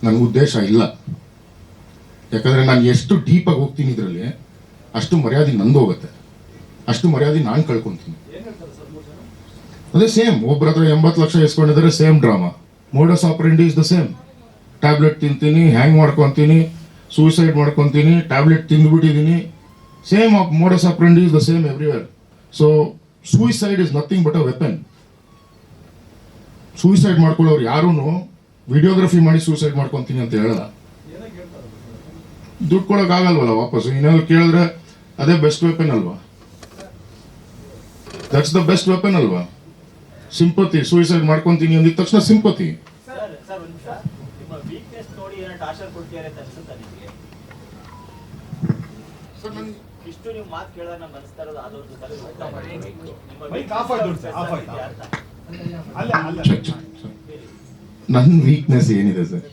ನನಗೆ ಉದ್ದೇಶ ಇಲ್ಲ. ಯಾಕಂದರೆ ನಾನು ಎಷ್ಟು ಡೀಪಾಗಿ ಹೋಗ್ತೀನಿ ಇದರಲ್ಲಿ ಅಷ್ಟು ಮರ್ಯಾದೆ ನಂದು ಹೋಗುತ್ತೆ, ಅಷ್ಟು ಮರ್ಯಾದೆ ನಾನು ಕಳ್ಕೊತೀನಿ. ಅದೇ ಸೇಮ್, ಒಬ್ಬರ ಹತ್ರ 80 ಲಕ್ಷ ಇಸ್ಕೊಂಡಿದ್ದಾರೆ, same drama. Modus operandi is the same. Tablet ತಿಂತೀನಿ, ಹ್ಯಾಂಗ್ ಮಾಡ್ಕೊತೀನಿ, ಸೂಸೈಡ್ ಮಾಡ್ಕೊತೀನಿ, ಟ್ಯಾಬ್ಲೆಟ್ ತಿಂದುಬಿಟ್ಟಿದ್ದೀನಿ. Same modus operandi is the same everywhere. So suicide is nothing but a weapon. Suicide ಮಾಡ್ಕೊಳ್ಳೋರು ಯಾರೂ ವಿಡಿಯೋಗ್ರಫಿ ಮಾಡಿ ಸೂಸೈಡ್ ಮಾಡ್ಕೊತೀನಿ ಅಂತ ಹೇಳಲ್ಲ. ದುಡ್ಡು ಕೊಡೋಕ್ಕಾಗಲ್ವಲ್ಲ ವಾಪಸ್ಸು. ಇನ್ನೆಲ್ಲ ಕೇಳಿದ್ರೆ ಅದೇ ಬೆಸ್ಟ್ ವೆಪನ್ ಅಲ್ವಾ? ದಟ್ಸ್ ದ ಬೆಸ್ಟ್ ವೆಪನ್ ಅಲ್ವಾ? ಸಿಂಪತಿ. ಸೂಯಿಸೈಡ್ ಮಾಡ್ಕೊತೀನಿ ಅಂದಿದ ತಕ್ಷಣ ಸಿಂಪತಿ. ಸರ್ ಒಂದು ನಿಮಿಷ, ನಿಮ್ಮ ವೀಕ್ನೆಸ್ ನೋಡಿ ಏನೋ ಟಾರ್ಚರ್ ಕೊಡ್ತೀರಾ ಅಂತ ಅನ್ಸುತ್ತಾ ನಿಮಗೆ? ಇಷ್ಟು ನೀವು ಮಾತು ಕೇಳಿದಾಗ ನಮ್ಗೆ ಅನಿಸ್ತಾ ಇರೋದು ಅದೊಂದು ಮೈಕ್ ಆಫ್ ಆಯ್ತು ಸರ್, ಆಫ್ ಆಯ್ತಾ? ಅಲ್ಲ ಅಲ್ಲ ನನ್ನ ವೀಕ್ನೆಸ್ ಏನಿದೆ ಸರ್?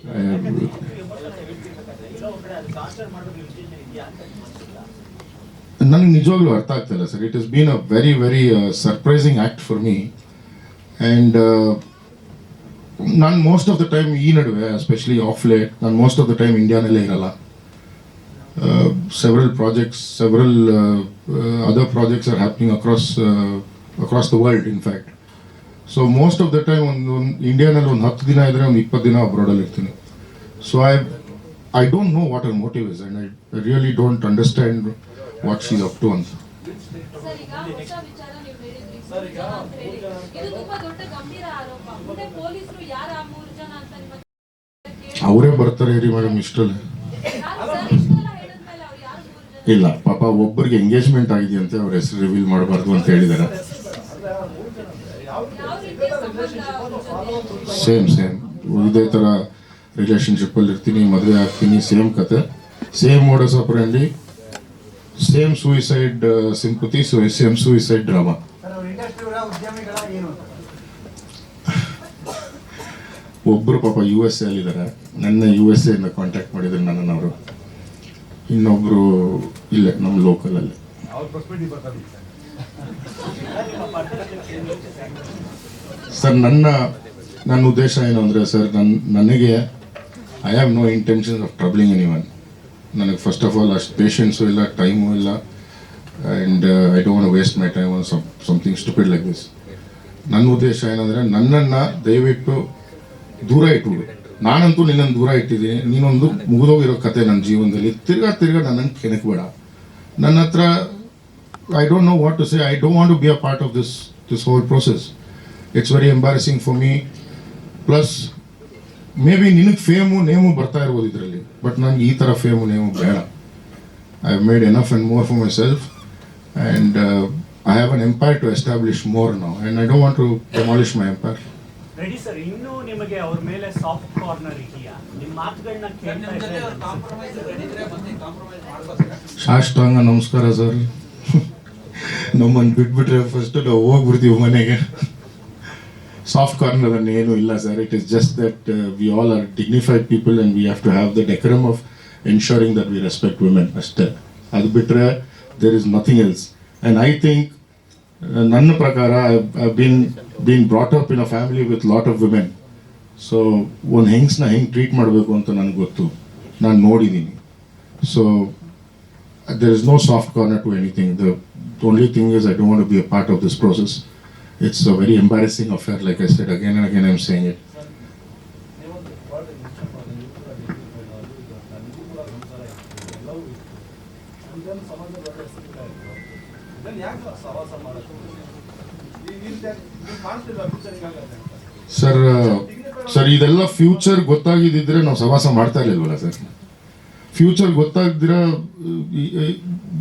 ನನಗೆ ನಿಜವಾಗ್ಲೂ ಅರ್ಥ ಆಗ್ತಿಲ್ಲ sir. It is been a very very surprising act for me. And ನಾನು ಮೋಸ್ಟ್ ಆಫ್ ದ ಟೈಮ್ ಈ ನಡುವೆ, ಎಸ್ಪೆಷಲಿ ಆಫ್ ಲೇಟ್, ನಾನು ಮೋಸ್ಟ್ ಆಫ್ ದ ಟೈಮ್ ಇಂಡಿಯಾನಲ್ಲೇ ಇರಲ್ಲ. several projects, several other projects are happening across the world, in fact. So most of the time ಒಂದು ಇಂಡಿಯಾನಲ್ಲಿ ಒಂದು 10 ದಿನ ಇದ್ರೆ ಒಂದು 20 ದಿನ ಅಬ್ರಾಡಲ್ಲಿ ಇರ್ತೀನಿ. So I don't know what her motive is, and I really don't understand what she's up to ಅಂತ. ಸರ್, ಈಗ ಹೊಸ ವಿಚಾರ ನೀವು ಹೇಳಿದ್ರಿ, 3 ಜನ ಅಂತ ಹೇಳಿ. ಇದು ತುಂಬಾ ದೊಡ್ಡ ಗಂಭೀರ ಆರೋಪ. ಮುಂದೆ ಪೊಲೀಸರು ಯಾರು ಆ 3 ಜನ ಅಂತ ನಿಮ್ಮ ಅವರೇ ಬರ್ತಾರೆ ರೀ ಮೇಡಮ್ ಇಷ್ಟರಲ್ಲಿ. ಇಲ್ಲ ಪಾಪ, ಒಬ್ಬರಿಗೆ ಎಂಗೇಜ್ಮೆಂಟ್ ಆಗಿದೆಯಂತೆ, ಅವ್ರ ಹೆಸರು ರಿವೀಲ್ ಮಾಡಬಾರ್ದು ಅಂತ ಹೇಳಿದ್ದಾರೆ. ಸೇಮ್ ಇದೇ ಥರ ರಿಲೇಷನ್ಶಿಪ್ಪಲ್ಲಿ ಇರ್ತೀನಿ, ಮದುವೆ ಆಗ್ತೀನಿ, ಸೇಮ್ ಕತೆ, same modus operandi, same suicide sympathy, same suicide drama. Sir, ಅವ್ರ ಇಂಡಸ್ಟ್ರಿ ಉದ್ಯಮಿಗಳ ಏನು? ಒಬ್ಬರು ಪಾಪ USA ಅಲ್ಲಿದ್ದಾರೆ. ನನ್ನ USA ಇಂದ ಕಾಂಟ್ಯಾಕ್ಟ್ ಮಾಡಿದ್ರು ನನ್ನನ್ನು ಅವರು. ಇನ್ನೊಬ್ಬರು ಇಲ್ಲೇ ನಮ್ಮ ಲೋಕಲಲ್ಲಿ. ಅವ್ರ ಪರ್ಸ್ಪೆಕ್ಟಿವ್ ಬರ್ತಾರೆ ಸರ್. ನನ್ನ ಉದ್ದೇಶ ಏನು ಅಂದರೆ ಸರ್, ನನಗೆ I have no intentions of troubling anyone. ನನಗೆ ಫಸ್ಟ್ ಆಫ್ ಆಲ್ ಅಷ್ಟು ಪೇಷನ್ಸು ಇಲ್ಲ, ಟೈಮು ಇಲ್ಲ, and I don't want to waste my time on something stupid like this. ನನ್ನ ಉದ್ದೇಶ ಏನಂದರೆ, ನನ್ನನ್ನು ದಯವಿಟ್ಟು ದೂರ ಇಟ್ಬಿಡು. ನಾನಂತೂ ನಿನ್ನನ್ನು ದೂರ ಇಟ್ಟಿದ್ದೀನಿ. ನೀನೊಂದು ಮುಗಿದೋಗಿರೋ ಕತೆ ನನ್ನ ಜೀವನದಲ್ಲಿ. ತಿರ್ಗಾ ನನ್ನನ್ನು ಕೆಣಕಬೇಡ. ನನ್ನ ಹತ್ರ I don't know what to say. I don't want to be a part of this whole process. It's very embarrassing for me. Plus maybe ನಿನಗೆ ಫೇಮು ನೇಮು ಬರ್ತಾ ಇರ್ಬೋದು ಇದರಲ್ಲಿ, ಬಟ್ ನನಗೆ ಈ ಥರ ಫೇಮು ನೇಮು ಬೇಡ. I have made enough and more for myself, and I have an empire to establish more now, and I don't want to demolish my empire. Ready sir, ಇನ್ನೂ ನಿಮಗೆ ಅವ್ರ ಮೇಲೆ ಸಾಫ್ಟ್ ಕಾರ್ನರ್ ಇದೆಯಾ? ನಿಮ್ಮ ಮಾತುಗಳನ್ನ ಕೇಳ್ತಾ ಇದ್ರೆ ಸಾಷ್ಟಾಂಗ ನಮಸ್ಕಾರ ಸರ್. ನಮ್ಮನ್ನು ಬಿಟ್ಬಿಟ್ರೆ ಫಸ್ಟ್ ನಾವು ಹೋಗ್ಬಿಡ್ತೀವಿ ಮನೆಗೆ. ಸಾಫ್ಟ್ ಕಾರ್ನರ್ ಅನ್ನು ಏನೂ ಇಲ್ಲ sir. It is just that we all are dignified people and we have to have the decorum of ensuring that we respect women ಅಷ್ಟೇ. ಅದು ಬಿಟ್ಟರೆ there is nothing else. And I think, ನನ್ನ ಪ್ರಕಾರ I been brought up in a family with lot of women. So ಒಂದು ಹೆಂಗ್ಸ್ನ ಹೆಂಗೆ ಟ್ರೀಟ್ ಮಾಡಬೇಕು ಅಂತ ನನಗೆ ಗೊತ್ತು, ನಾನು ನೋಡಿದ್ದೀನಿ. So there is no soft corner to anything. The only thing is I don't want to be a part of this process. It's a very embarrassing affair, like I said, again and again I'm saying it. ನೀವೊಂದು ವರ್ಡ್ ಮೆನ್ಷನ್ ಮಾಡಿ, ನೀವು ಕೂಡ ಡಿಗ್ರಿ ನನಗೂ ಕೂಡ ಸಂಸಾರ ಇತ್ತು, ಎಲ್ಲವೂ ಇತ್ತು, ಇದನ್ನು ಸಮಾಜದ ಸ್ಥಿತಿ ಆಯಿತು, ಇದನ್ನು ಯಾಕೆ ಸಹವಾಸ ಮಾಡೋದು? ನೀವು ಮಾಡ್ತಿಲ್ಲ ಫ್ಯೂಚರಿಂಗಾಗತ್ತೆ ಸರ್ ಇದೆಲ್ಲ ಫ್ಯೂಚರ್ ಗೊತ್ತಾಗಿದ್ದಿದ್ರೆ ನಾವು ಸಹವಾಸ ಮಾಡ್ತಾ ಇರ್ಲಿಲ್ವಲ್ಲ ಸರ್. ಫ್ಯೂಚರ್ ಗೊತ್ತಾಗ್ದಿರ,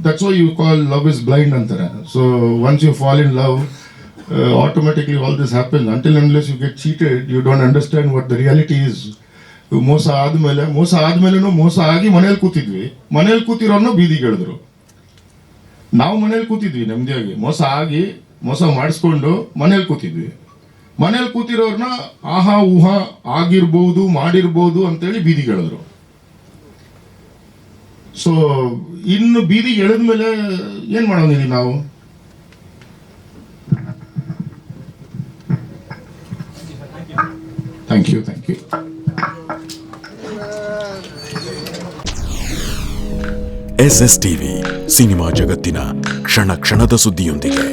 that's why you call love is blind ಅಂತಾರೆ. So once you fall in love, automatically all this happens. Until unless you get cheated, you don't understand what the reality is. ಮೋಸ ಆದ್ಮೇಲೆ ಮೋಸ ಆಗಿ ಮನೇಲಿ ಕೂತಿದ್ವಿ, ಮನೇಲಿ ಕೂತಿರೋರ್ನ ಬೀದಿಗೆ ಎಳೆದ್ರು. ನಾವು ಮನೇಲಿ ಕೂತಿದ್ವಿ ನೆಮ್ಮದಿಯಾಗಿ, ಮೋಸ ಆಗಿ ಮೋಸ ಮಾಡಿಸ್ಕೊಂಡು ಮನೇಲಿ ಕೂತಿದ್ವಿ. ಮನೇಲಿ ಕೂತಿರೋರ್ನ ಆಹಾ ಊಹಾ ಆಗಿರ್ಬೋದು ಮಾಡಿರ್ಬೋದು ಅಂತೇಳಿ ಬೀದಿಗೆ ಎಳೆದ್ರು. ಸೊ ಇನ್ನು ಬೀದಿಗೆ ಎಳೆದ್ಮೇಲೆ ಏನ್ ಮಾಡೋಂಗಿದೀವಿ ನಾವು? Thank you. SSTV ಸಿನಿಮಾ ಜಗತ್ತಿನ ಕ್ಷಣ ಕ್ಷಣದ ಸುದ್ದಿಯೊಂದಿಗೆ.